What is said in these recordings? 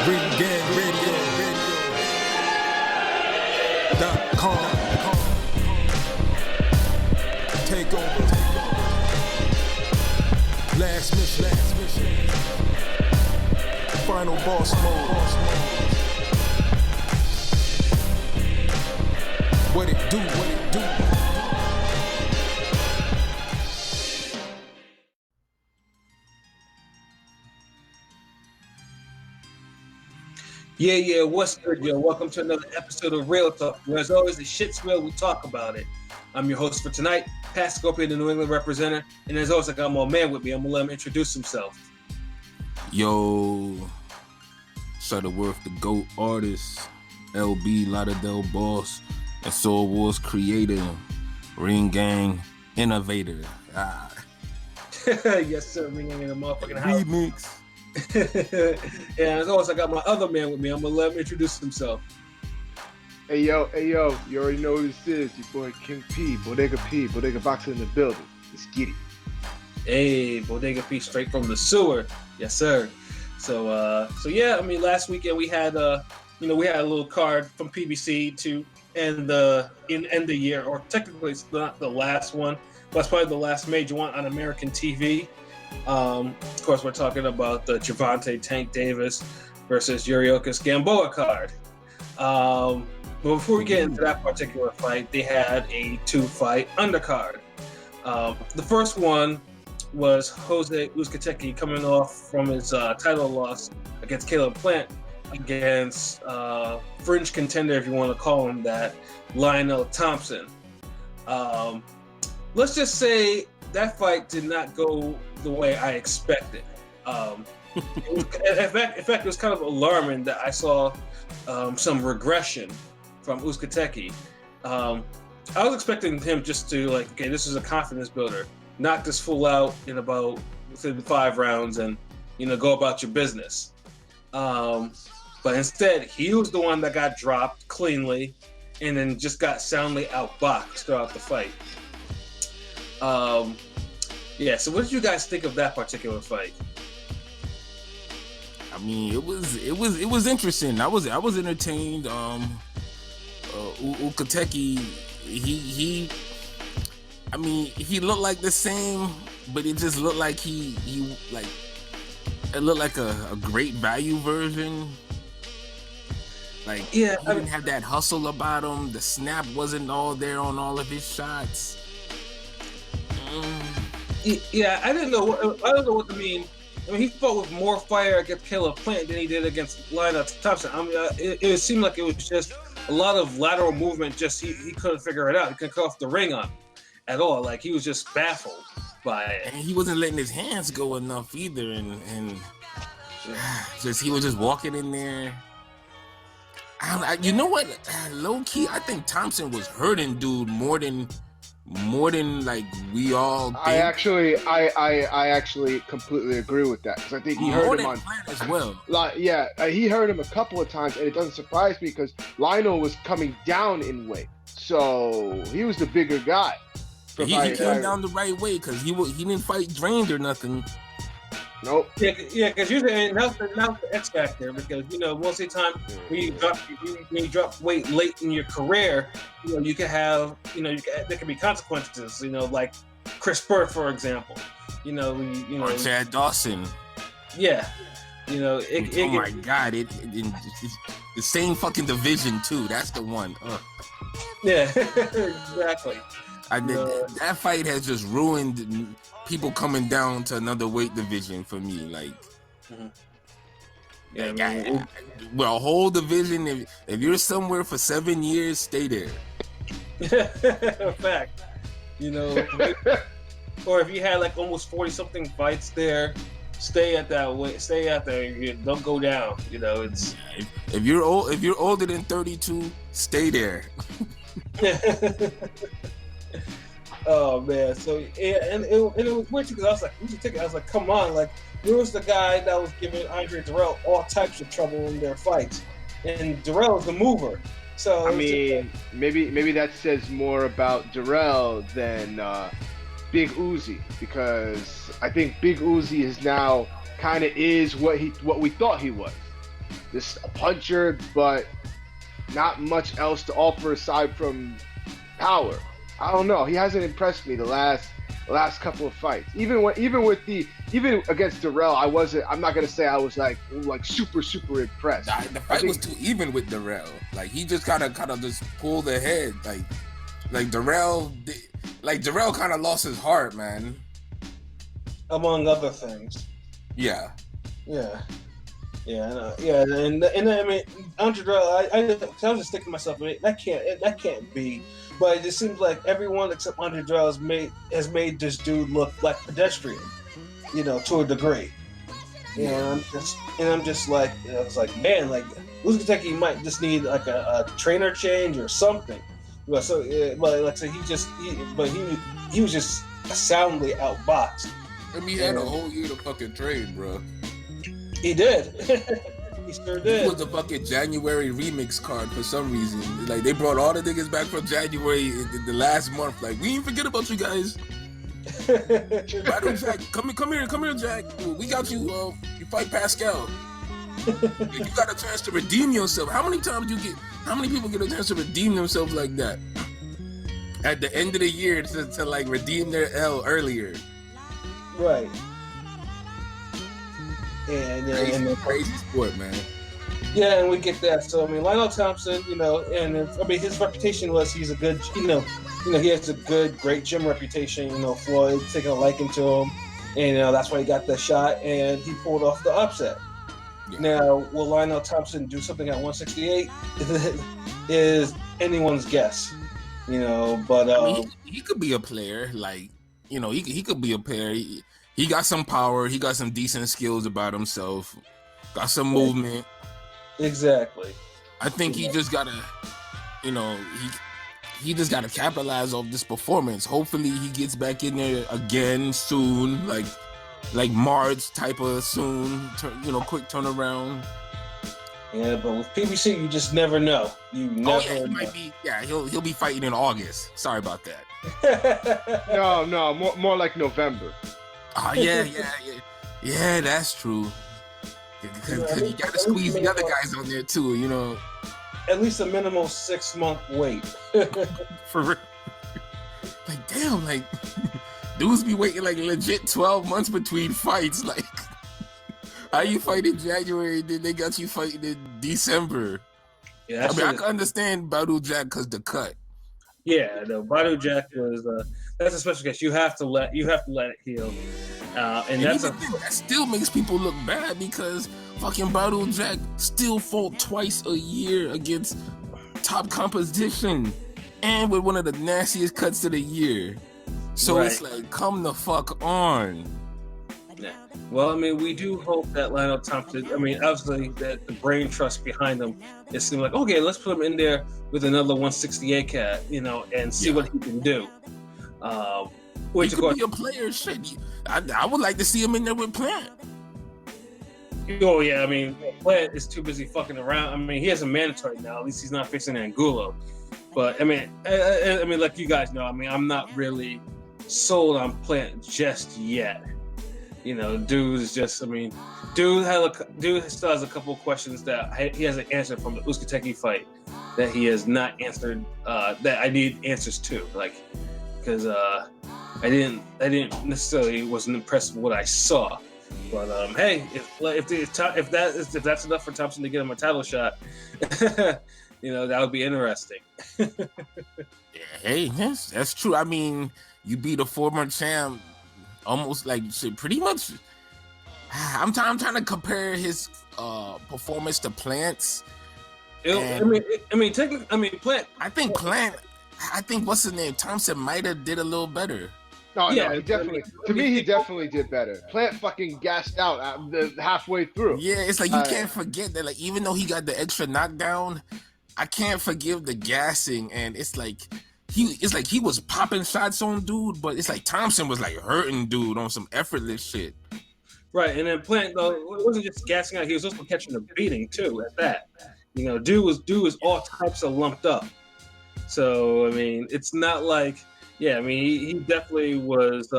Yuriorkis.com. Take over. Last mission. Final boss mode. What it do? Yeah, what's good, yo? Welcome to another episode of Real Talk, where as always, the shit's real, we talk about it. I'm your host for tonight, Patscorpio, the New England representative, and as always, I got my man with me. I'm gonna let him introduce himself. Yo, Shutterworth da Gawd artist, LB Lauderdale boss, and Soul Wars creator, Ring Gang innovator. Yes, sir, Ring Gang in the motherfucking house. Remix. And as always, I got my other man with me. I'm gonna let him introduce himself. Hey yo, you already know who this is. Your boy King P, Bodega Boxer in the building. Let's get it. Hey, Bodega P, straight from the sewer. Yes, sir. So yeah, I mean, last weekend we had we had a little card from PBC to end the year, or technically it's not the last one, but it's probably the last major one on American TV. Of course, we're talking about the Gervonta Tank Davis versus Yuriorkis Gamboa card. But before we get into that particular fight, they had a 2-fight undercard. The first one was Jose Uzcategui coming off from his title loss against Caleb Plant against fringe contender, if you want to call him that, Lionel Thompson. Let's just say that fight did not go the way I expected. In fact, it was kind of alarming that I saw some regression from Uzcategui. I was expecting him just to okay, this is a confidence builder. Knock this fool out in about within 5 rounds and go about your business. But instead, he was the one that got dropped cleanly and then just got soundly outboxed throughout the fight. Yeah, so what did you guys think of that particular fight? I mean, it was interesting. I was entertained. Uzcategui, he looked like the same, but it just looked like it looked like a great value version. He didn't have that hustle about him. The snap wasn't all there on all of his shots. Yeah, I don't know what to mean. I mean, he fought with more fire against Caleb Plant than he did against Lionel Thompson. I mean, it seemed like it was just a lot of lateral movement. Just he couldn't figure it out. He couldn't cut off the ring on him at all. He was just baffled by it. And he wasn't letting his hands go enough either. And just he was just walking in there. You know what? Low key, I think Thompson was hurting dude more than we all think. I actually completely agree with that, because I think he hurt him on as well. He hurt him a couple of times, and it doesn't surprise me because Lionel was coming down in weight, so he was the bigger guy. He came down the right way because he didn't fight drained or nothing. Nope. Yeah, because usually that's the X factor, because most of the time when you drop weight late in your career, you can have there can be consequences. Like Chris Burt, for example. Or Chad Dawson. Yeah. Oh my God! It's the same fucking division too. That's the one. Yeah, exactly. That fight has just ruined people coming down to another weight division for me. A whole division. If you're somewhere for 7 years, stay there. Fact. Or if you had almost 40-something fights there, stay at that weight. Stay out there. Don't go down. It's. If you're older than 32, stay there. Oh man, so and it was weird because I was like, come on, where was the guy that was giving Andre Dirrell all types of trouble in their fights, and Dirrell's the mover. So maybe that says more about Dirrell than Big Uzi, because I think Big Uzi is now kind of is what we thought he was. just a puncher, but not much else to offer aside from power. I don't know. He hasn't impressed me the last couple of fights. Even against Darrell, I'm not gonna say I was like super impressed. The fight was too even with Darrell. Like he just kind of just pulled ahead. Like Darrell kind of lost his heart, man. Among other things. Yeah. Yeah. Yeah, and I mean, Andre Darrell, I was just thinking to myself, that can't be. But it just seems like everyone except Andre Darrell has made this dude look like pedestrian, to a degree. And I'm just like, I was like, man, like Uzbekistan might just need like a trainer change or something. But so, he was just soundly outboxed. I mean, he had a whole year to fucking train, bro. He did. He sure did. He was a fucking January remix card for some reason. Like, they brought all the niggas back from January in the last month. Like, we didn't forget about you guys. Battle Jack, come here, Jack. We got you. You fight Pascal. You got a chance to redeem yourself. How many people get a chance to redeem themselves like that? At the end of the year to like redeem their L earlier. Right. And crazy sport, man. Yeah, and we get that. So I mean, Lionel Thompson, his reputation was he's a good, he has a great gym reputation. Floyd taking a liking to him, and that's why he got the shot, and he pulled off the upset. Yeah. Now, will Lionel Thompson do something at 168? Is anyone's guess, But I mean, he could be a player, like he could be a player. He got some power. He got some decent skills about himself. Got some movement. Exactly. I think he just gotta, he just gotta capitalize off this performance. Hopefully, he gets back in there again soon, like March type of soon. Quick turnaround. Yeah, but with PBC, you just never know. You never. He might be. Yeah, he'll be fighting in August. Sorry about that. No, more like November. Oh, yeah, that's true. Because you got to squeeze the other guys on there too, At least a minimum 6-month wait. For real. Like, damn, like, dudes be waiting like legit 12 months between fights. Like, how you fight in January, then they got you fighting in December. Yeah, I can understand Badou Jack because the cut. Yeah, no, Badou Jack was that's a special case. You have to let it heal, and that's that still makes people look bad because fucking Badou Jack still fought twice a year against top competition and with one of the nastiest cuts of the year. So right. It's like, come the fuck on. Yeah. Well, I mean, we do hope that Lionel Thompson, obviously that the brain trust behind him is seeming like, okay, let's put him in there with another 168 cat, and see what he can do. He could be a player. Shit. I would like to see him in there with Plant. Oh, yeah, Plant is too busy fucking around. He has a mandatory now. At least he's not facing Angulo. But, like you guys know, I'm not really sold on Plant just yet. Dude is just, dude still has a couple of questions that he hasn't answered from the Uzbekistan fight that he has not answered, that I need answers to, because I didn't necessarily wasn't impressed with what I saw, but hey, if that's enough for Thompson to get him a title shot, that would be interesting. Yeah, hey, that's true. You beat a former champ. Almost like pretty much. I'm trying to compare his performance to Plant's. Plant. I think what's his name? Thompson might have did a little better. No, he definitely. To me, he definitely did better. Plant fucking gassed out halfway through. Yeah, it's like you can't forget that. Like, even though he got the extra knockdown, I can't forgive the gassing, and it's like. He was popping shots on dude, but it's like Thompson was like hurting dude on some effortless shit. Right, and then Plant though it wasn't just gassing out; he was also catching a beating too. At that, dude was all types of lumped up. So it's not like, he definitely was.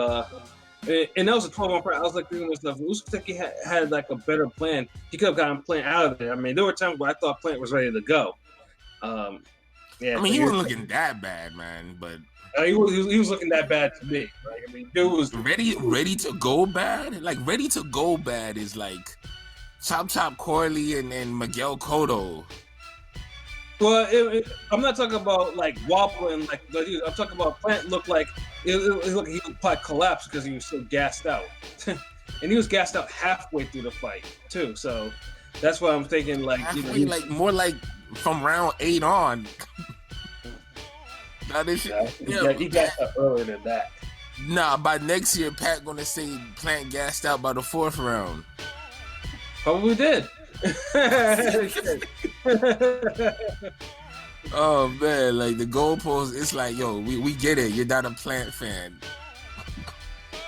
And that was a 12-month fight. I was like thinking to myself, Uzumaki had like a better plan. He could have gotten Plant out of there. I mean, there were times where I thought Plant was ready to go. Yeah, I mean, he wasn't looking that bad, man, but he was looking that bad to me. Like, I mean, dude was ready to go bad. Like ready to go bad is like Chop Corley and Miguel Cotto. Well, I'm not talking about like wobbling. Like I'm talking about Plant looked like he would probably collapse because he was so gassed out, and he was gassed out halfway through the fight too. So that's why I'm thinking like halfway, like more like from round 8 on. Now this he gassed out earlier than that. Nah, by next year, Pat gonna say Plant gassed out by the 4th round. Probably did. Oh man, like the goalpost, it's like, yo, we get it. You're not a Plant fan.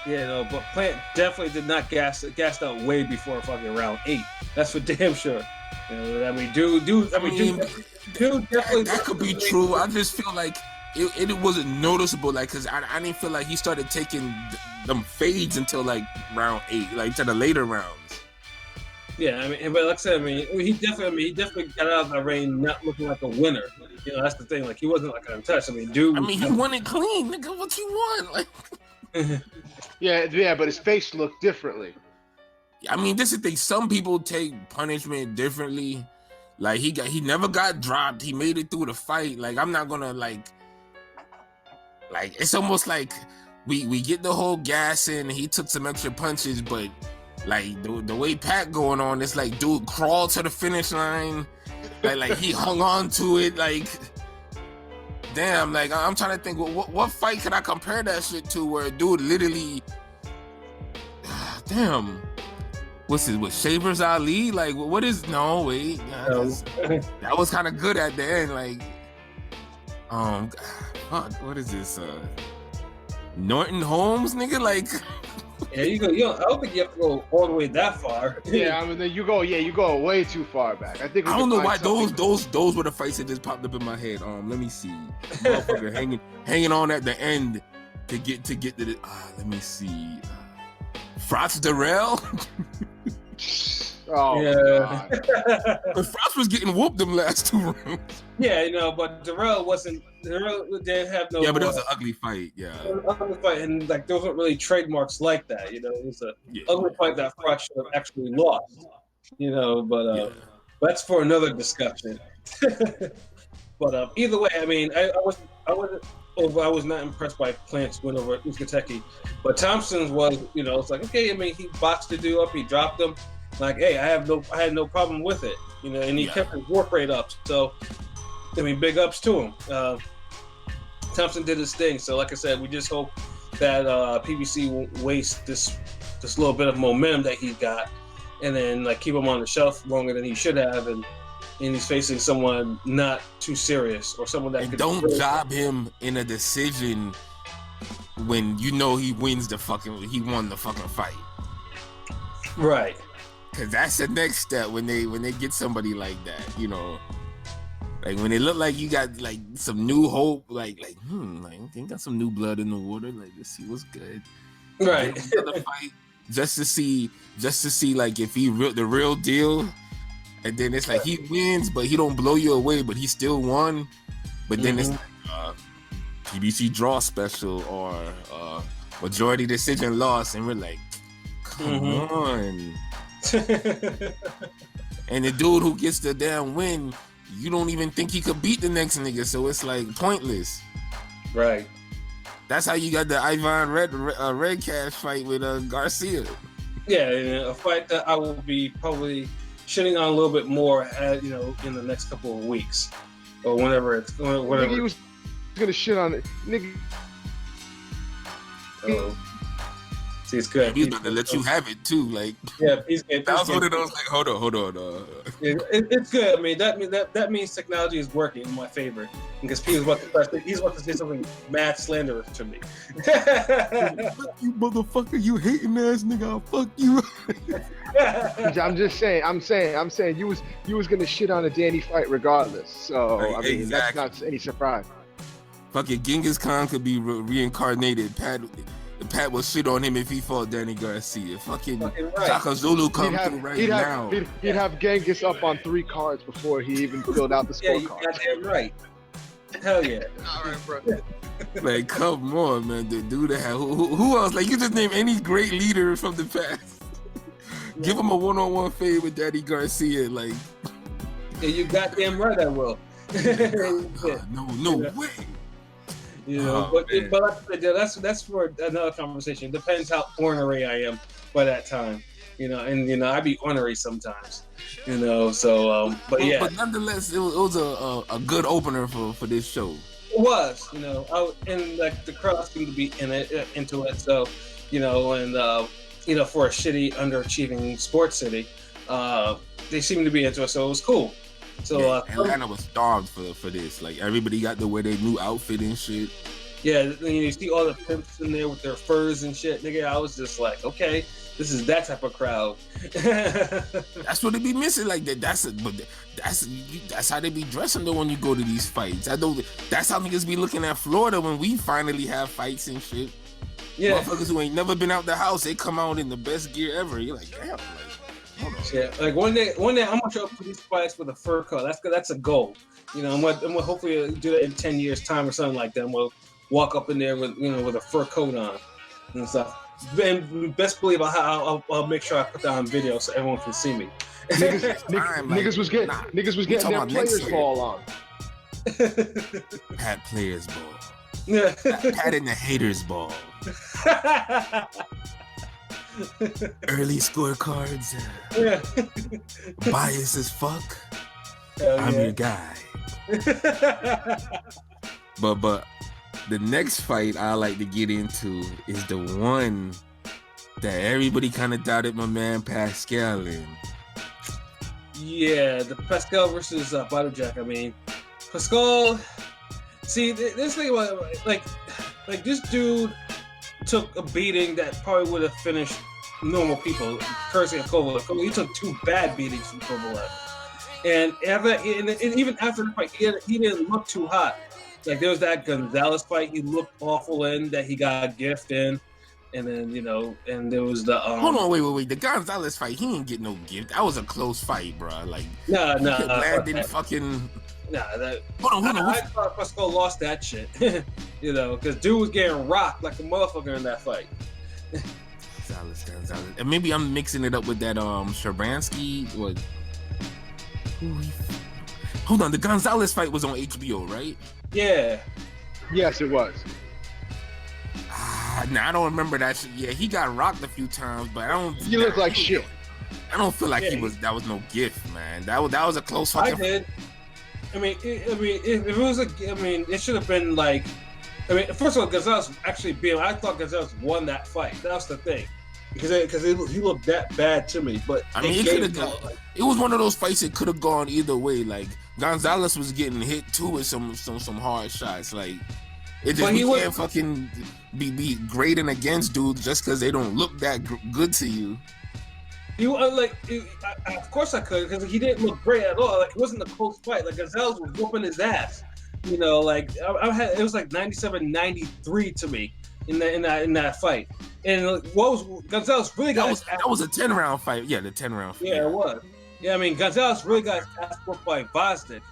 Yeah, no, but Plant definitely did not gassed out way before fucking round 8. That's for damn sure. You know, I mean, dude definitely. That could be true. I just feel like it wasn't noticeable, like, cause I didn't feel like he started taking them fades until like round 8, like to the later rounds. Yeah, I mean, but like I said, he definitely got out of the ring not looking like a winner. You know, that's the thing. Like, he wasn't like untouched. I mean, dude. I mean, he won it clean, nigga. What you want? Like, yeah, but his face looked differently. I mean, this is the thing. Some people take punishment differently. Like he never got dropped. He made it through the fight. Like, I'm not gonna like it's almost like we get the whole gas in. He took some extra punches, but. Like the way Pat going on, it's like dude crawled to the finish line, like he hung on to it, like damn. Like I'm trying to think, what fight can I compare that shit to where a dude literally, damn, what's it? What Shavers Ali? Like what is? No wait, that was kind of good at the end. Like fuck, what is this? Norton Holmes, nigga, like. Yeah, I don't think you have to go all the way that far. Yeah, I mean, then you go way too far back. I think I don't know why those were the fights that just popped up in my head. Let me see, motherfucker hanging on at the end to get to the. Let me see, Frotz Darrell. Oh yeah, but Frotz was getting whooped them last 2 rounds. Yeah, you know, but Darrell didn't have no. Yeah, but it was an ugly fight. Yeah, an ugly fight, and like there wasn't really trademarks like that. You know, it was an ugly fight that Frotz should have actually lost. You know, but that's for another discussion. But either way, I mean, I was not impressed by Plant's win over Uzumaki, but Thompson's was. You know, it's like okay. I mean, he boxed the dude up, he dropped him. Like, hey, I had no problem with it, you know, and he kept his work rate up. So, I mean, big ups to him. Thompson did his thing. So, like I said, we just hope that PBC won't waste this little bit of momentum that he got, and then like keep him on the shelf longer than he should have, and he's facing someone not too serious or someone that don't job him in a decision when you know he won the fucking fight. Right. Cause that's the next step when they get somebody like that, you know, like when they look like you got like some new hope, like they got some new blood in the water, like let's see what's good, right? Another fight just to see like if he the real deal, and then it's like he wins, but he don't blow you away, but he still won, but then it's like PBC draw special or majority decision loss, and we're like, come on. And the dude who gets the damn win, you don't even think he could beat the next nigga, so it's like pointless. Right. That's how you got the Ivan Red Cash fight with Garcia. Yeah, a fight that I will be probably shitting on a little bit more, in the next couple of weeks or whenever. Nigga, he was gonna shit on it, nigga. See, it's good. He's about to let you have it too, like. Yeah, that was one of those like, hold on. It's good. I mean, that means technology is working in my favor because he's about to say something mad slanderous to me. Fuck you, motherfucker! You hating ass nigga! I'll fuck you. I'm just saying. I'm saying you was gonna shit on a Danny fight regardless. So right, I mean, that's not any surprise. Fucking Genghis Khan could be reincarnated. Pat will shit on him if he fought Danny Garcia. Fucking right. Shaka Zulu come through now. He'd have Genghis up on 3 cards before he even filled out the Yeah, you scorecard. goddamn right. Hell yeah. All right, bro. Like, come on, man. The dude that had who else? Like, you just name any great leader from the past. Give him a one-on-one fade with Danny Garcia, like. Yeah, you goddamn right I will. No way. You know, that's for another conversation. It depends how ornery I am by that time. You know, and I be ornery sometimes. You know, so but nonetheless, it was a good opener for this show. It was, and like the crowd seemed to be into it. So, and for a shitty, underachieving sports city, they seemed to be into it. So it was cool. So Atlanta was starved for this. Like, everybody got to wear their new outfit and shit. Yeah, you see all the pimps in there with their furs and shit, nigga. I was just like, okay, this is that type of crowd. That's what they be missing. Like that. That's how they be dressing though when you go to these fights. I know that's how niggas be looking at Florida when we finally have fights and shit. Yeah, motherfuckers who ain't never been out the house, they come out in the best gear ever. You're like, damn. Yeah, like one day I'm gonna show up to these fights with a fur coat. That's a goal. I'm gonna hopefully do that in 10 years time or something like that. And we'll walk up in there with with a fur coat on and stuff. And best believe I'll make sure I put that on video so everyone can see me. Niggas was getting their players ball on. Pat players ball. Yeah. Pat in the haters ball. Early scorecards. Yeah. Bias as fuck. I'm your guy. But the next fight I like to get into is the one that everybody kind of doubted my man Pascal in. Yeah, the Pascal versus Bodojack. I mean, Pascal. See, this thing about like this dude took a beating that probably would have finished normal people. Cursing at Kovalev. He took 2 bad beatings from Kovalev, and even after the fight, he didn't look too hot. Like, there was that Gonzalez fight he looked awful in, that he got a gift in, and then and there was the hold on, wait, the Gonzalez fight, he didn't get no gift. That was a close fight, bro. Like, didn't fucking. Hold on. I thought Pascal lost that shit, because dude was getting rocked like a motherfucker in that fight. Gonzalez, and maybe I'm mixing it up with that Shabransky. Hold on, the Gonzalez fight was on HBO, right? Yeah. Yes, it was. Nah, I don't remember that shit. Yeah, he got rocked a few times, but I don't. He looked like shit. I don't feel like that was no gift, man. That was a close fucking. I did. If it was it should have been like. First of all, Gonzalez actually I thought Gonzalez won that fight. That's the thing, because he looked that bad to me. But it could have gone. It was one of those fights that could have gone either way. Like, Gonzalez was getting hit too with some hard shots. Like, it just can't fucking be grading against dudes just because they don't look that good to you. Of course I could, because he didn't look great at all. Like, it wasn't a close fight. Like, Gonzalez was whooping his ass. It was like 97-93 to me in that fight. And what was Gonzalez really got? That was a 10-round fight. Yeah, the 10-round fight. Yeah, it was. Yeah, Gonzalez really got his ass whooped by Vosdick,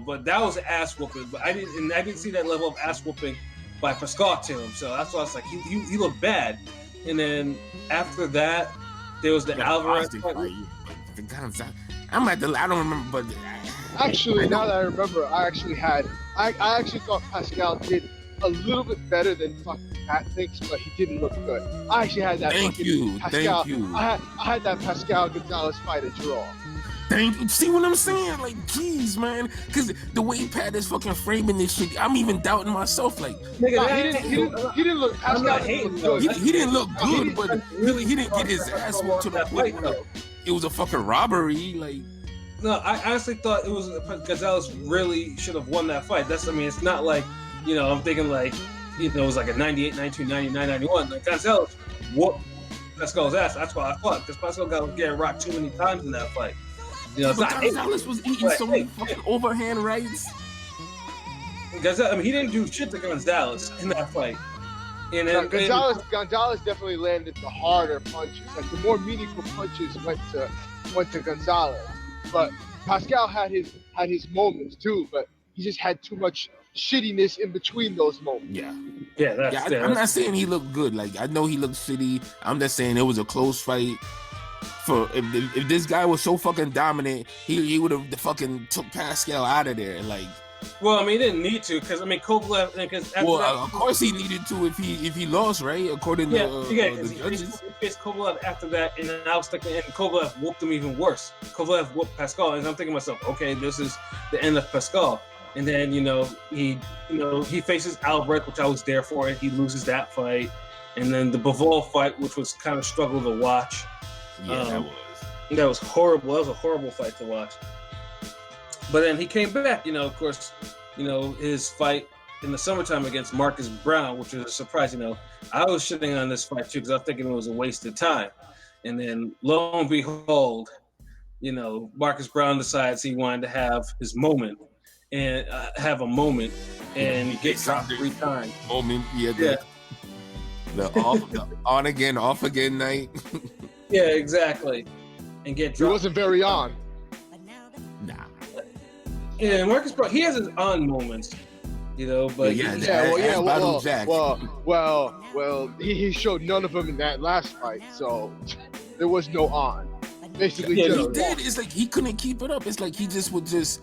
but that was an ass whooping. But I didn't see that level of ass whooping by Pascal to him. So that's why I was like, he looked bad. And then after that, there was the Alvarez fight. The Gonzalez, I don't remember, but actually, now that I remember, I actually thought Pascal did a little bit better than fucking Pat thinks, but he didn't look good. I actually had that. Thank you. I had that Pascal Gonzalez fight a draw. Thank you. See what I'm saying? Like, geez, man. Because the way Pat is fucking framing this shit, I'm even doubting myself. Like, nigga, he didn't look. Pascal didn't look good. He didn't look good, but really, he didn't get his ass whooped to the point where it was a fucking robbery. Like, no, I honestly thought it was Gonzalez really should have won that fight. It's not like, I'm thinking like, it was like a 98, 92, 99, 91. Like, Gonzalez whooped Pascal's ass. That's why I fought, because Pascal got getting rocked too many times in that fight. Gonzalez was eating so many fucking overhand rights. Gonzalez, he didn't do shit to Gonzalez in that fight. And then Gonzalez definitely landed the harder punches. Like the more meaningful punches went to Gonzalez, but Pascal had his moments too. But he just had too much shittiness in between those moments. I'm not saying he looked good. Like I know he looked shitty. I'm just saying it was a close fight. For if this guy was so fucking dominant, he would have fucking took Pascal out of there. Like, well, I mean, he didn't need to because I mean, Kovalev. Because of course he needed to if he lost, right? According to the judges. He faced Kovalev after that, and then I was thinking, and Kovalev whooped him even worse. Kovalev whooped Pascal, and I'm thinking to myself, okay, this is the end of Pascal. And then he faces Albrecht, which I was there for. He loses that fight, and then the Bivol fight, which was kind of struggle to watch. Yeah, that was horrible. That was a horrible fight to watch. But then he came back, of course, his fight in the summertime against Marcus Brown, which was a surprise. I was shitting on this fight too because I was thinking it was a waste of time. And then lo and behold, Marcus Brown decides he wanted to have his moment and have a moment, and he gets dropped 3 times. Moment, the on again, off again night. Yeah, exactly. And get dropped. He wasn't very on. Nah. Yeah, Marcus Brown, he has his on moments, but well, he showed none of them in that last fight, so there was no on. Basically, he did. It's like he couldn't keep it up. It's like he just would just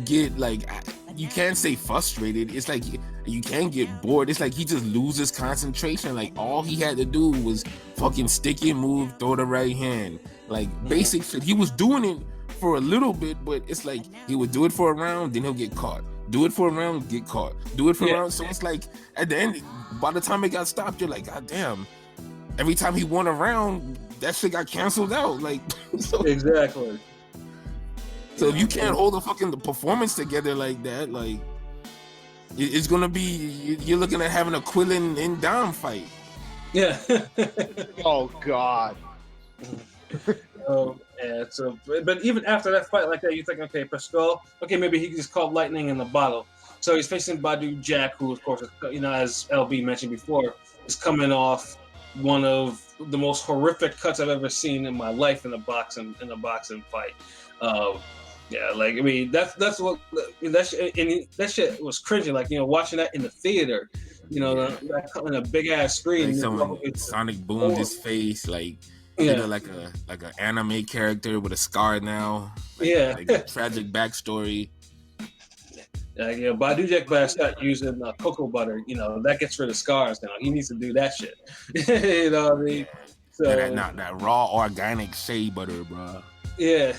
get like, you can't say frustrated. It's like you can't get bored. It's like he just loses concentration. Like all he had to do was fucking sticky move, throw the right hand, like basic shit. He was doing it for a little bit, but it's like he would do it for a round, then he'll get caught. Do it for a round, get caught. Do it for a round. So it's like at the end, by the time it got stopped, you're like, God damn. Every time he won a round, that shit got canceled out. Like exactly. So if you can't hold the performance together like that, like it's gonna be, you're looking at having a Quillen and Dom fight. Yeah. Oh God. So but even after that fight like that, you think, okay, Pascal, maybe he just caught lightning in the bottle. So he's facing Badu Jack, who of course, as LB mentioned before, is coming off one of the most horrific cuts I've ever seen in my life in a boxing fight. That shit was cringing. Like, watching that in the theater, that in a big ass screen. Like someone Sonic boomed his face, like like an anime character with a scar now. Like a tragic backstory. Badu Jack start using cocoa butter. That gets rid of scars now. He needs to do that shit. You know what I mean? So that raw organic shea butter, bro. Yeah.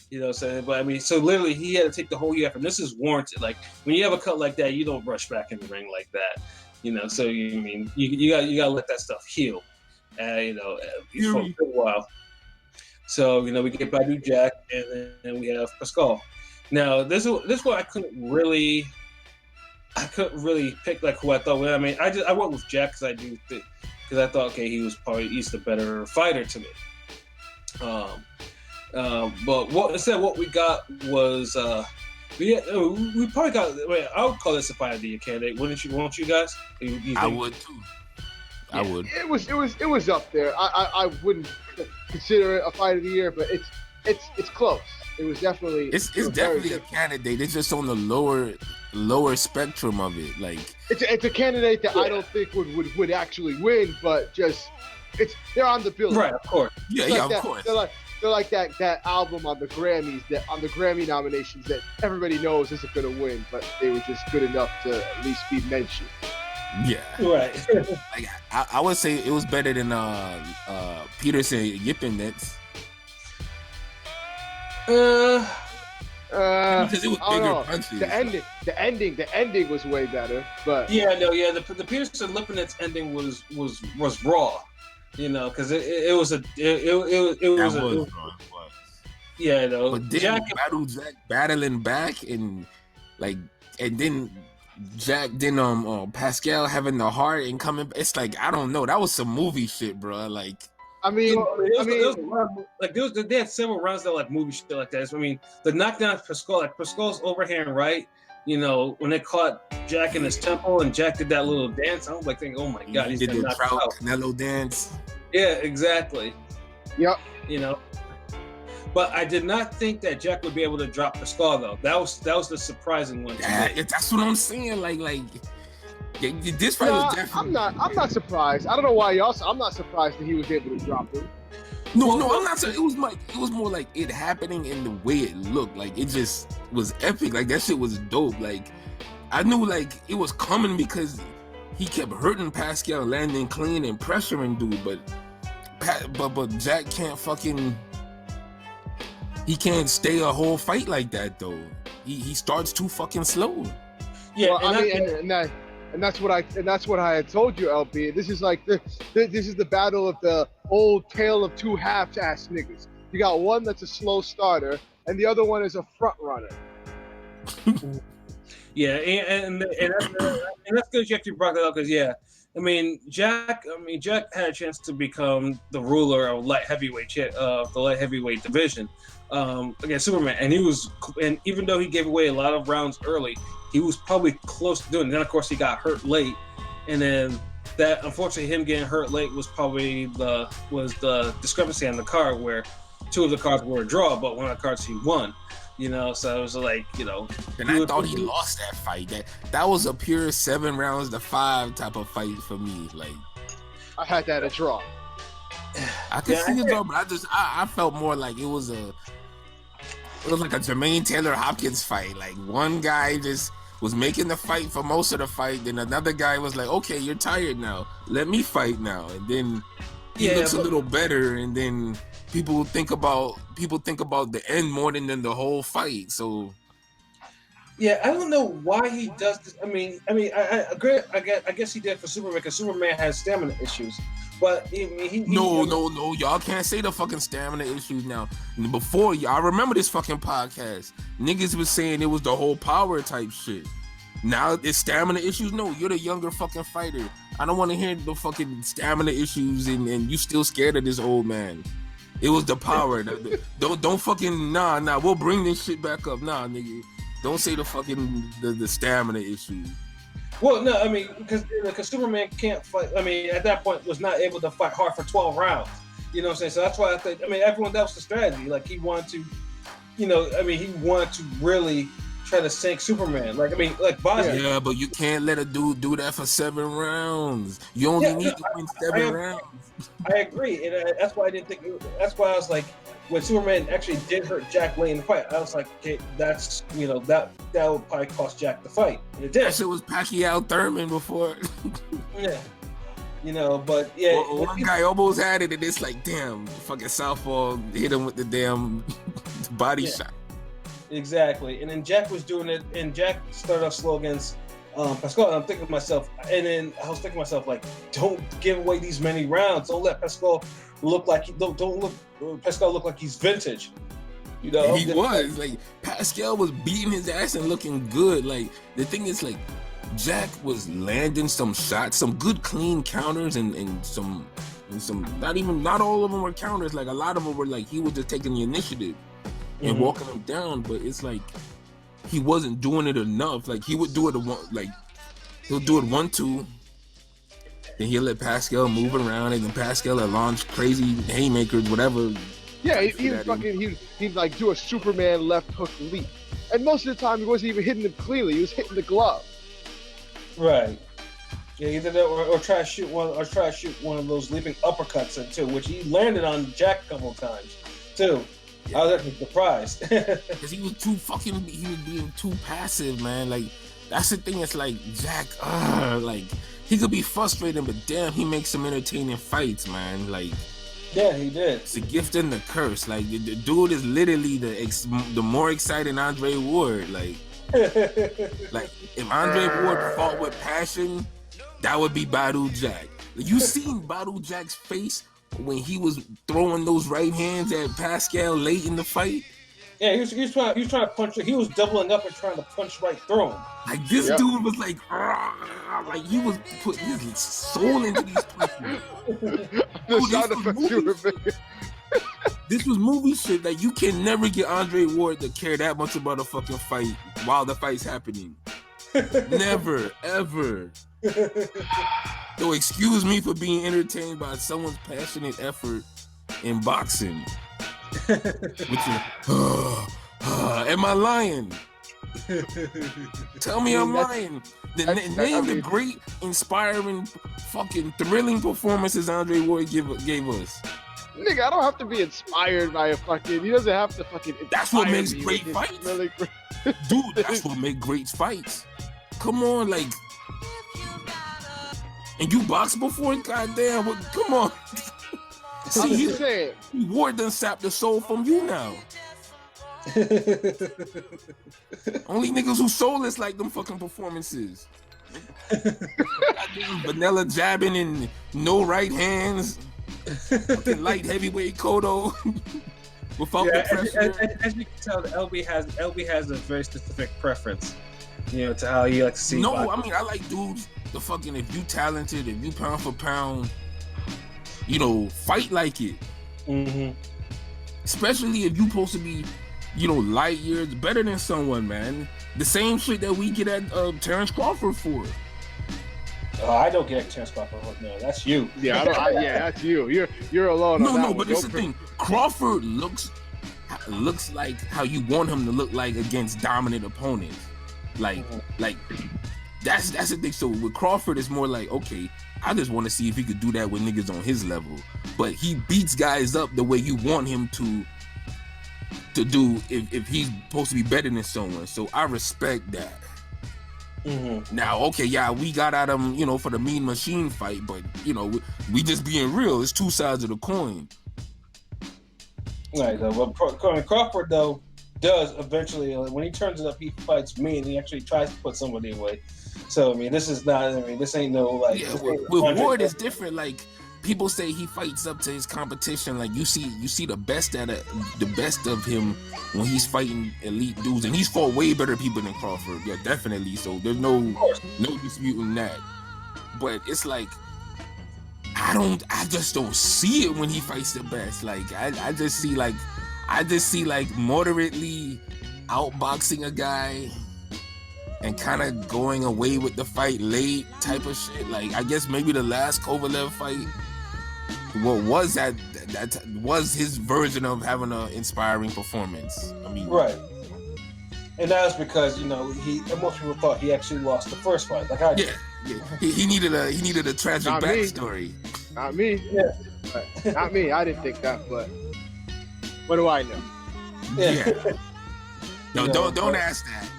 You know what I'm saying? But I mean, so literally he had to take the whole year, and this is warranted. Like when you have a cut like that, you don't rush back in the ring like that. So you gotta let that stuff heal. For a good while. So we get Badu Jack, and then we have Pascal. Now this one I couldn't really pick like who I thought. I mean, I went with Jack because I thought he's the better fighter to me. But what we got was we probably got. I would call this a fight of the year candidate, wouldn't you guys? I would too. I would. It was up there. I wouldn't consider it a fight of the year, but it's close. It was definitely. It's definitely a candidate. It's just on the lower spectrum of it. Like it's a candidate that I don't think would actually win, but they're on the bill. Right, of course. Of course. They're like that album on the Grammys, on the Grammy nominations that everybody knows isn't going to win, but they were just good enough to at least be mentioned. Yeah. Right. Like I would say it was better than Peterson Yippin Nets. Because it was bigger punches. The ending was way better, but the Peterson Lipinets ending was raw. Because it was raw. Yeah, but then Jack battling back and then Pascal having the heart and coming. It's like, I don't know. That was some movie shit, bro. Like, they had several rounds that like movie shit like that. So, I mean, the knockdown of Pascal, like Pascal's overhand right, you know, when they caught Jack in his temple and Jack did that little dance, I was like thinking, oh my God, He he's did gonna the knock Trout him out. Canelo dance. Yeah, exactly. Yep. You know, but I did not think that Jack would be able to drop the skull though. That was the surprising one. That's what I'm saying. Like this fight was definitely. I'm not surprised. I don't know why y'all. I'm not surprised that he was able to drop him. No, I'm not saying it was more like it happening in the way it looked. Like it just was epic. Like that shit was dope. Like I knew like it was coming because he kept hurting Pascal, landing clean and pressuring dude. But Jack can't fucking. He can't stay a whole fight like that though. He starts too fucking slow. Yeah, well, and that's what I had told you, LB. This is like this is the battle of the old tale of two half-ass niggas. You got one that's a slow starter, and the other one is a front runner. Yeah, and that's good you actually brought that up because Jack had a chance to become the ruler of light heavyweight the light heavyweight division against Superman, and even though he gave away a lot of rounds early, he was probably close to doing it. Then of course he got hurt late, and then that unfortunately him getting hurt late was probably the discrepancy on the card where two of the cards were a draw, but one of the cards he won. You know, so it was like, you know. And I thought he lost that fight. That was a pure 7 rounds to 5 type of fight for me. Like I had that a draw. I could see a draw, but I felt more like it was like a Jermaine Taylor Hopkins fight. Like one guy just was making the fight for most of the fight, then another guy was like, okay, you're tired now, let me fight now, and then he looks a little better, and then people think about the end more than the whole fight. So yeah, I don't know why he does this. I agree. I guess he did for Superman because Superman has stamina issues. But no, y'all can't say the fucking stamina issues now. Before, I remember this fucking podcast. Niggas was saying it was the whole power type shit. Now it's stamina issues. No, you're the younger fucking fighter. I don't want to hear the fucking stamina issues and you still scared of this old man. It was the power. Don't fucking nah. We'll bring this shit back up. Nah, nigga. Don't say the fucking the stamina issue. Well, no, because Superman can't fight. At that point, was not able to fight hard for 12 rounds. You know what I'm saying? So that's why I think. Everyone that was the strategy. Like he wanted to, he wanted to really try to sink Superman. Like Bosnia. Yeah, but you can't let a dude do that for 7 rounds. You only need to win 7 rounds. I agree, and that's why I didn't think. That's why I was like, when Superman actually did hurt Jack late in the fight, I was like, okay, that's that would probably cost Jack the fight. And it did. That shit was Pacquiao Thurman before. Yeah, but yeah. Well, one guy almost had it, and it's like, damn, fucking southpaw hit him with the damn body shot. Exactly, and then Jack was doing it, and Jack started off slow against Pascal. And I'm thinking to myself, like, don't give away these many rounds. Don't let Pascal look like Pascal look like he's vintage. You know, he was like Pascal was beating his ass and looking good. Like the thing is, like Jack was landing some shots, some good clean counters, and some not all of them were counters. Like a lot of them were like he was just taking the initiative and walking them down. But it's like he wasn't doing it enough. Like he would do it he'll do it 1-2. Then he'll let Pascal move around, and then Pascal will launch crazy haymakers, whatever. Yeah, he'd like do a Superman left hook leap, and most of the time he wasn't even hitting him cleanly. He was hitting the glove. Right. Yeah, either that or try to shoot one of those leaping uppercuts too, which he landed on Jack a couple of times too. Yeah. I was actually surprised because he was being too passive, man. Like that's the thing. It's like Jack, like. He could be frustrating, but damn, he makes some entertaining fights, man. Like, yeah, he did. It's a gift and the curse. Like, the dude is literally the more exciting Andre Ward. Like, if Andre Ward fought with passion, that would be Badu Jack. You seen Badu Jack's face when he was throwing those right hands at Pascal late in the fight? Yeah, he was trying to punch. He was doubling up and trying to punch right through him. Like this dude was like he was putting his soul into these punches. This was movie shit that you can never get Andre Ward to care that much about a fucking fight while the fight's happening. Never, ever. So excuse me for being entertained by someone's passionate effort in boxing. Which is, am I lying? Tell me I'm lying. Name the great, inspiring, fucking thrilling performances Andre Ward gave us. Nigga, I don't have to be inspired by a fucking. He doesn't have to fucking. That's what makes great fights, really dude. That's what makes great fights. Come on, like, and you boxed before, goddamn. Come on. See, he Ward done sapped the soul from you now. Only niggas who soulless like them fucking performances. Vanilla jabbing and no right hands. Fucking light heavyweight Kodo without the pressure. As you can tell, LB has a very specific preference, to how he likes to see. No, I mean I like dudes. The fucking if you talented, if you pound for pound, fight like it. Mm-hmm. Especially if you supposed to be, light years better than someone, man. The same shit that we get at Terrence Crawford for. Oh, I don't get Terrence Crawford. No, that's you. Yeah, that's you. You're alone. No, but this is the thing. Crawford looks like how you want him to look like against dominant opponents. Like that's the thing. So with Crawford, it's more like, okay, I just want to see if he could do that with niggas on his level. But he beats guys up the way you want him to do if he's supposed to be better than someone. So I respect that. Mm-hmm. Now, okay, yeah, we got at him, for the Mean Machine fight, but we just being real. It's two sides of the coin. Right. Well, Crawford though does eventually, when he turns it up, he fights me, and he actually tries to put somebody away. So this is not. This ain't no like. Yeah, with Ward is different. Like people say, he fights up to his competition. Like you see the best the best of him when he's fighting elite dudes, and he's fought way better people than Crawford. Yeah, definitely. So there's no disputing that. But it's like I just don't see it when he fights the best. Like I just see like moderately outboxing a guy and kind of going away with the fight late type of shit. Like I guess maybe the last Kovalev fight, what was that was his version of having an inspiring performance. I mean, right. And that was because most people thought he actually lost the first fight. Like he needed a tragic backstory. Not me. Yeah. Not me. I didn't think that, but what do I know? Yeah. No, don't ask that.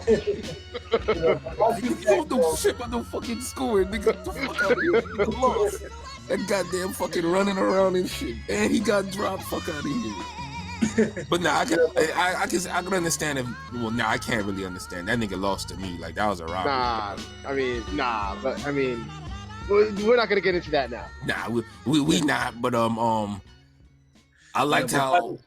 You don't know shit about no fucking score, nigga. The fuck out of here. Nigga lost. That goddamn fucking running around and shit, and he got dropped. Fuck out of here. But I can understand if. Well, I can't really understand. That nigga lost to me. Like that was a robbery. But we're not gonna get into that now. We not. But I liked how.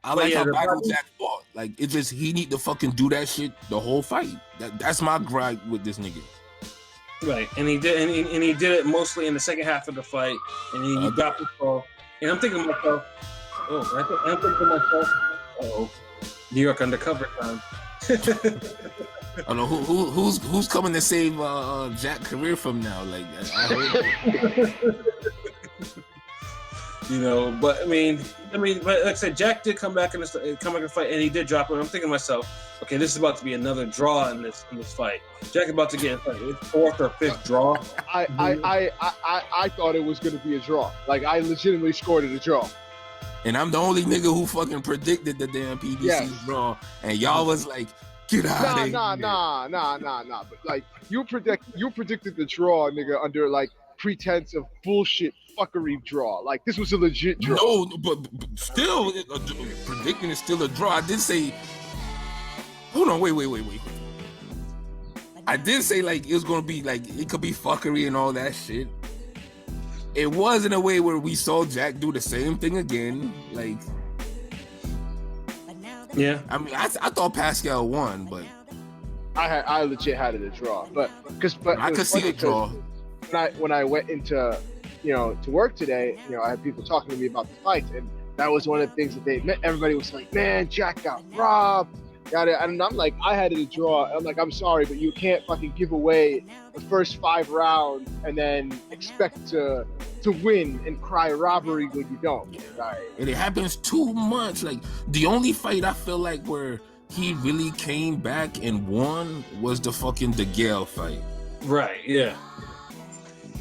I like how Michael Jack fought. Like it just he need to fucking do that shit the whole fight. That's my gripe with this nigga. Right, and he did, and he did it mostly in the second half of the fight, and he dropped the ball. And I'm thinking to myself, New York undercover time. I don't know who's coming to save Jack's career from now. Like I heard but like I said, Jack did come back in the fight, and he did drop it. I'm thinking to myself, okay, this is about to be another draw in this fight. Jack about to get his fourth or fifth draw. I thought it was going to be a draw. Like I legitimately scored it a draw. And I'm the only nigga who fucking predicted the damn PBC draw, and y'all was like, get out of here. Nah. But like you predicted the draw, nigga, under like pretense of bullshit fuckery draw. Like this was a legit draw. No, but still, predicting is still a draw. I did say, hold on, wait. I did say like it was gonna be like it could be fuckery and all that shit. It was in a way where we saw Jack do the same thing again. Like, yeah. I mean, I thought Pascal won, but I legit had it a draw. But I could see a draw. When I went into to work today, I had people talking to me about the fights, and that was one of the things that everybody was like, man, Jack got robbed. And I'm like, I had it to draw. I'm like, I'm sorry, but you can't fucking give away the first 5 rounds and then expect to win and cry robbery when you don't. Right? And it happens too much. Like, the only fight I feel like where he really came back and won was the fucking Da Gawd fight. Right, yeah.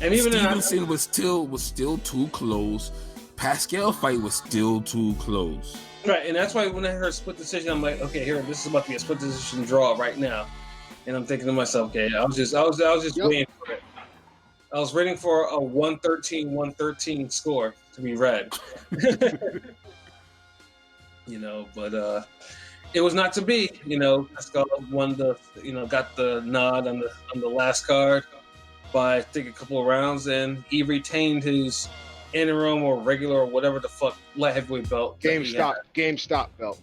And even Stevenson was still too close. Pascal fight was still too close. Right, and that's why when I heard split decision, I'm like, okay, here, this is about to be a split decision draw right now. And I'm thinking to myself, okay, I was just waiting for it. I was waiting for a 113 score to be read. But it was not to be. Pascal won got the nod on the last card by I think a couple of rounds, and he retained his interim or regular or whatever the fuck light heavyweight belt. GameStop belt.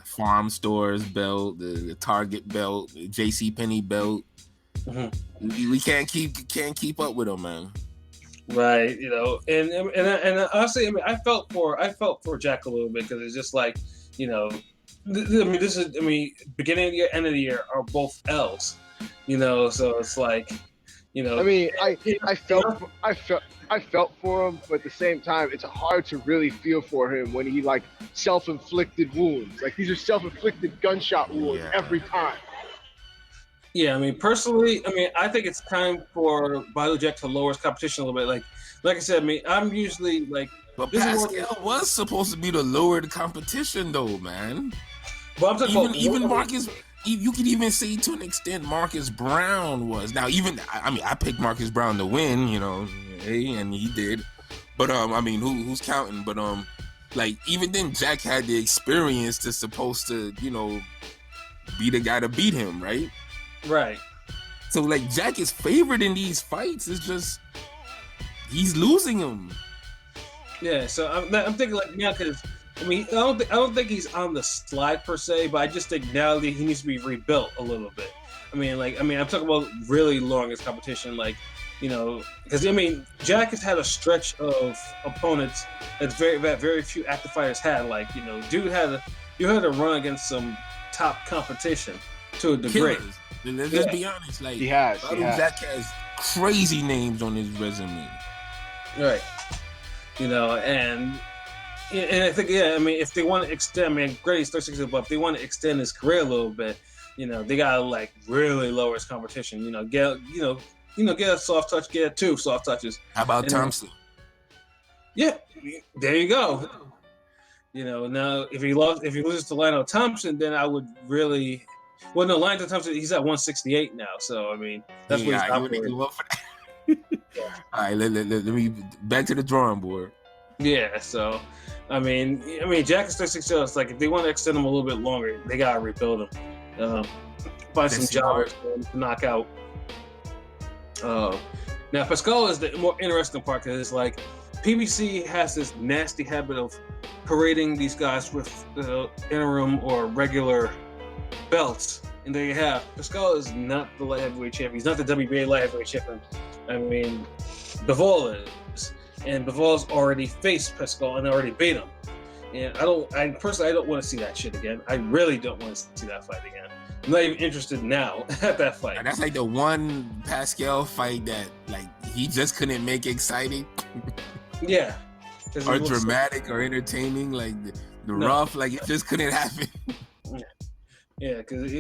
Farm stores belt, the Target belt, the JCPenney belt. Mm-hmm. We can't keep up with them, man. Right, and honestly, I mean, I felt for Jack a little bit, because it's just like, beginning of the year, end of the year are both L's, so it's like, I mean, I felt for him, but at the same time, it's hard to really feel for him when he like self-inflicted wounds. Like, these are self-inflicted gunshot wounds every time. Yeah, I mean, personally, I think it's time for Badou Jack to lower his competition a little bit. Like I said, I'm usually like. But Pascal was supposed to be the lower the competition, though, man. But I'm talking even Marcus. You could even say to an extent Marcus Brown was. Now, I picked Marcus Brown to win, and he did. But who's counting? But like, even then, Jack had the experience to supposed to, be the guy to beat him, right? Right. So like, Jack is favored in these fights. It's just he's losing them. Yeah. So I'm thinking like now, because I don't think he's on the slide per se, but I just think now that he needs to be rebuilt a little bit. I'm talking about really long as competition, like, because Jack has had a stretch of opponents that very few active fighters had. Like, dude had a run against some top competition to a degree. Killers. Let's be honest. Like, Jack has crazy names on his resume. Right. And I think, if they want to extend, great, he's 36, but if they want to extend his career a little bit, they gotta like really lower his competition. Get a soft touch, get 2 soft touches. How about Thompson? Yeah, there you go. Now if he loses to Lionel Thompson, then I would really. Well, no, Lionel Thompson, he's at 168 now, so that's what he's operating. All right, let me back to the drawing board. Yeah, so Jack is 36. So it's like, if they want to extend him a little bit longer, they gotta rebuild him. Find some jobbers to knock out. Now Pascal is the more interesting part, because it's like PBC has this nasty habit of parading these guys with interim or regular belts, and there you have Pascal is not the light heavyweight champion. He's not the WBA light heavyweight champion. Bivol is, and Bivol's already faced Pascal and already beat him. And I personally don't want to see that shit again. I really don't want to see that fight again. I'm not even interested now at that fight. And that's like the one Pascal fight that like he just couldn't make exciting. Yeah. Or dramatic or entertaining, like the rough, like it just couldn't happen. Yeah, because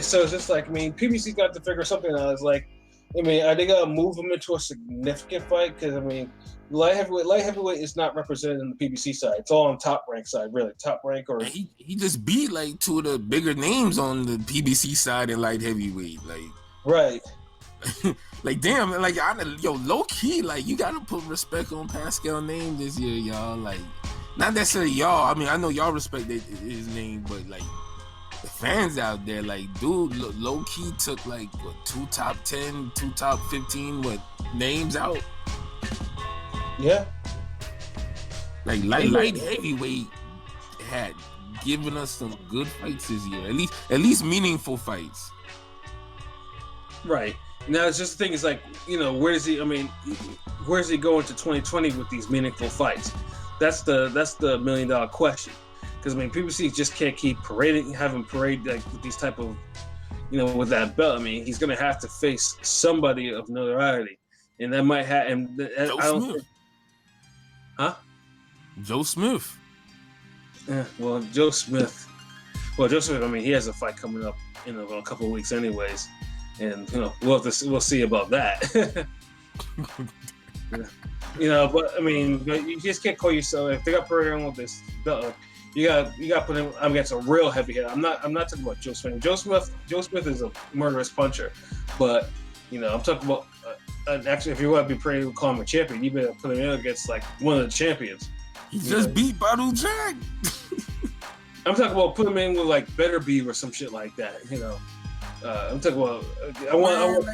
so it's just like, PBC got to figure something out. It's like, are they gonna move him into a significant fight? Because light heavyweight is not represented in the PBC side. It's all on Top Rank side, really. Top Rank or he just beat like 2 of the bigger names on the PBC side in light heavyweight, like right. Like, damn, like, low key, like, you gotta put respect on Pascal's name this year, y'all. Like, not necessarily y'all. I know y'all respect his name, but like the fans out there, like, dude, low key took like 2 top 10, 2 top 15 names out. Yeah. Like light heavyweight had given us some good fights this year, at least meaningful fights. Right. Now it's just the thing is like, where does he? I mean, where's he going to 2020 with these meaningful fights? That's the $1 million question. Because I mean, PBC just can't keep having parade like with these type of, with that belt. I mean, he's gonna have to face somebody of notoriety, and that might have. And Joe I don't Smith. think, huh? Joe Smith. Well, Joe Smith. Well, Joe Smith. I mean, he has a fight coming up in a couple of weeks, anyways, and we'll see about that. But I mean, you just can't call yourself if they got parade on with this belt. You got put him against a real heavy hitter. I'm not talking about Joe Smith. Joe Smith is a murderous puncher, but I'm talking about actually if you want to be pretty call him a champion, you better put him in against like one of the champions. He just beat Badou Jack. I'm talking about put him in with like Better Be or some shit like that. I'm talking about. I want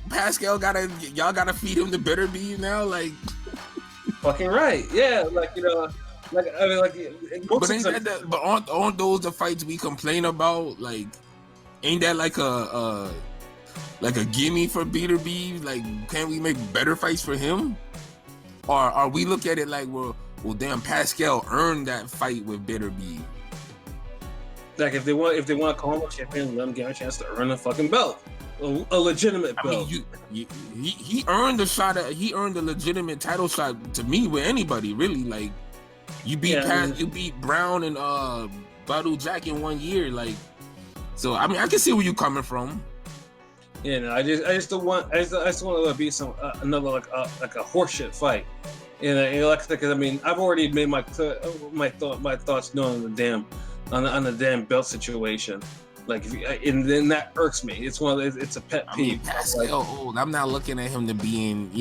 Pascal y'all gotta feed him the Better Be now, like. Fucking right, yeah, like Like I mean, but aren't those the fights we complain about? Like, ain't that like a gimme for Beater B? Like, can't we make better fights for him? Or are we look at it like, well, damn, Pascal earned that fight with Bitter B? Like, if they want to call him a champion, let him get a chance to earn a fucking belt, a legitimate belt. I mean, he earned a shot at, he earned a legitimate title shot to me with anybody, really. Like. You beat Brown and Badou Jack in 1 year, like. So I mean, I can see where you coming from. Yeah, no, I just don't want. I just want to be some another like a horseshit fight. Like I mean, I've already made my thoughts known on the damn belt situation. Like, and then that irks me. It's it's a pet peeve. I mean, Pascal old. I'm not looking at him to being,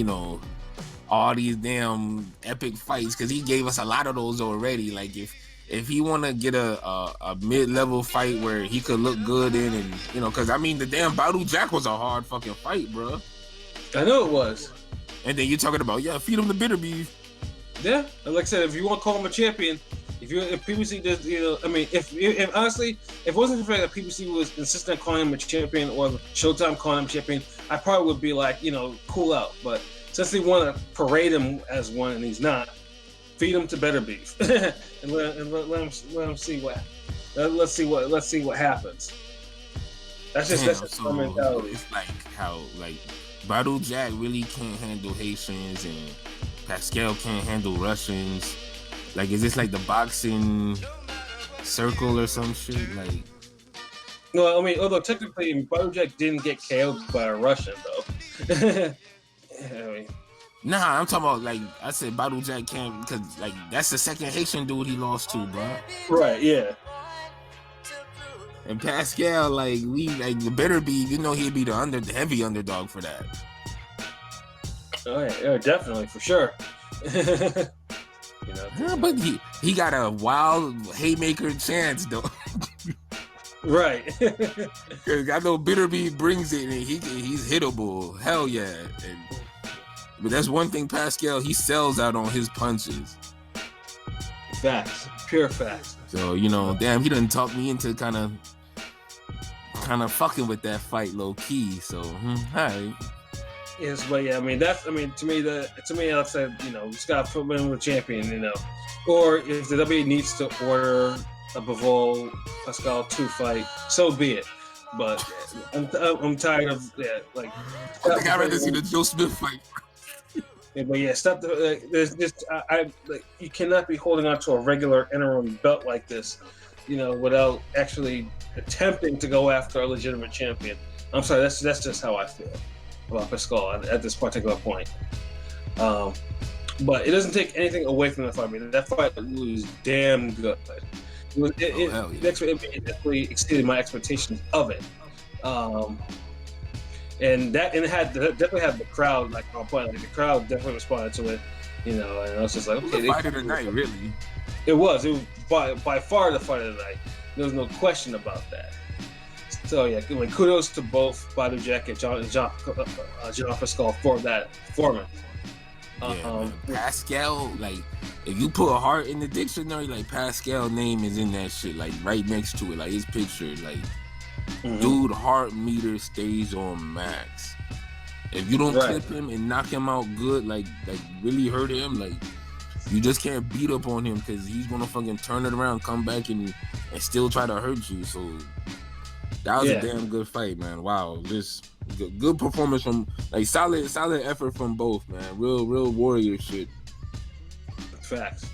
all these damn epic fights, because he gave us a lot of those already. Like, if he want to get a mid-level fight where he could look good in, and because I mean the damn Badou Jack was a hard fucking fight, bro. I know it was. And then you're talking about feed him the Bitter Beef. Yeah, like I said, if you want to call him a champion, if PBC does, I mean, if honestly, if it wasn't the fact that PBC was insistent on calling him a champion or Showtime calling him a champion, I probably would be like, cool out, but. Since they want to parade him as one and he's not, feed him to Better Beef and let him see what. Let's see what happens. That's just my mentality. It's like how Badou Jack really can't handle Haitians and Pascal can't handle Russians. Like, is this like the boxing circle or some shit? Like, no, I mean, although technically Badou Jack didn't get KO'd by a Russian though. Nah, I'm talking about, like, I said Badou Jack can't, because, like, that's the second Haitian dude he lost to, bro. Right, yeah. And Pascal, like, the Better Be, he'd be the heavy underdog for that. Oh, yeah, definitely, for sure. Yeah, but he got a wild haymaker chance, though. Right. Because I know Bitter B brings it, and he's hittable. Hell yeah. But that's one thing Pascal, he sells out on his punches. Facts. Pure facts. So, damn, he done talk me into kind of fucking with that fight low key. So, all right. Yes, but yeah, I mean, to me, like I said, just gotta put him in with champion, Or if the WWE needs to order a Bivol Pascal 2 fight, so be it. But I'm tired of that. Like, I think I'd rather see the Joe Smith fight. Yeah, but yeah, stop. There's just you cannot be holding on to a regular interim belt like this, without actually attempting to go after a legitimate champion. I'm sorry, that's just how I feel about Pascal at this particular point. But it doesn't take anything away from the fight. I mean, that fight was damn good. It definitely exceeded my expectations of it. And it definitely had the crowd on point. Like, the crowd definitely responded to it, and I was just like, okay. The fight of the night, really. It was by far the fight of the night. There was no question about that. So yeah, kudos to both Badou Jack and Jean Pascal for that performance. Pascal, like, if you put a heart in the dictionary, like, Pascal name is in that shit, like, right next to it, like his picture, like. dude heart meter stays on max. If you don't clip him and knock him out good, like really hurt him, like you just can't beat up on him because he's gonna fucking turn it around, come back and still try to hurt you. So that was a damn good fight, man. Wow, just good performance from solid effort from both, man. Real warrior shit. Facts.